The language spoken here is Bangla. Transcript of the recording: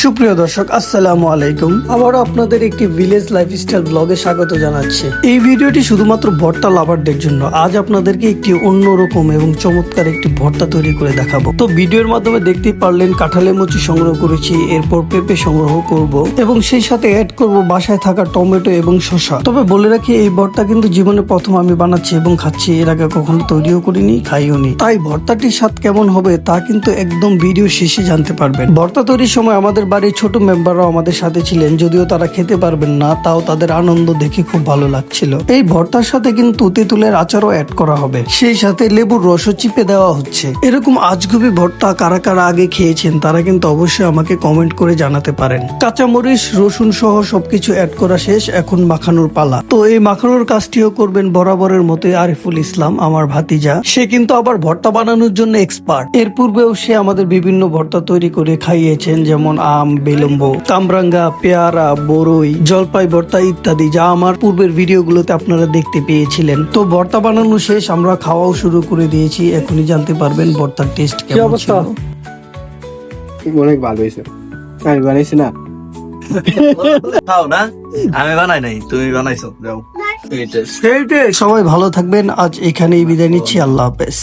সুপ্রিয় দর্শক, আসসালামু আলাইকুম। আবারও আপনাদের একটি ভিলেজ লাইফস্টাইল ব্লগে স্বাগত জানাচ্ছি। এই ভিডিওটি শুধুমাত্র ভর্তা লাভারদের জন্য। আজ আপনাদেরকে একটি অন্যরকম এবং চমৎকার একটি ভর্তা তৈরি করে দেখাবো। তো ভিডিওর মাধ্যমে দেখতেই পারলেন কাঁঠালের মুচি সংগ্রহ করেছি, এরপর পেঁপে সংগ্রহ করব এবং সেই সাথে অ্যাড করব বাসায় থাকা টমেটো এবং শসা। তবে বলে রাখি, এই ভর্তা কিন্তু জীবনে প্রথম আমি বানাচ্ছি এবং খাচ্ছি। এর আগে কখনো তৈরিও করিনি, খাইও নি। তাই ভর্তাটির স্বাদ কেমন হবে তা কিন্তু একদম ভিডিও শেষে জানতে পারবেন। ভর্তা তৈরির সময় আমাদের বাড়ির ছোট মেম্বাররাও আমাদের সাথে ছিলেন, যদিও তারা খেতে পারবেন না, তাও তাদের আনন্দ দেখে খুব ভালো লাগছিল। এই ভর্তার সাথে কিন্তু তেঁতুলের আচারও অ্যাড করা হবে, সেই সাথে লেবুর রসও চিপে দেওয়া হচ্ছে। এরকম আজগুবি ভর্তা কারা কারা আগে খেয়েছেন তারা কিন্তু অবশ্যই আমাকে কমেন্ট করে জানাতে পারেন। কাঁচামরিচ, রসুন সহ সবকিছু অ্যাড করা শেষ, এখন মাখানোর পালা। তো এই মাখানোর কাজটিও করবেন বরাবরের মতোই আরিফুল ইসলাম, আমার ভাতিজা। সে কিন্তু আবার ভর্তা বানানোর জন্য এক্সপার্ট। এর পূর্বেও সে আমাদের বিভিন্ন ভর্তা তৈরি করে খাইয়েছেন, যেমন আম, বিলম্ব, কামরাঙ্গা, পেয়ারা, বরই, জলপাই ভর্তা ইত্যাদি, যা আমার পূর্বের ভিডিওগুলোতে আপনারা দেখতে পেয়েছিলেন। তো ভর্তা বানানো শেষ, আমরা খাওয়াও শুরু করে দিয়েছি। এখনই জানতে পারবেন ভর্তার টেস্ট কেমন ছিল। অনেক ভালো হয়েছে। আমি বানাইছি না, খাও না, আমি বানাই নাই, তুমি বানাইছো। যাও। সবাই ভালো থাকবেন। আজ এখানেই বিদায় নিচ্ছি। আল্লাহ হাফেজ।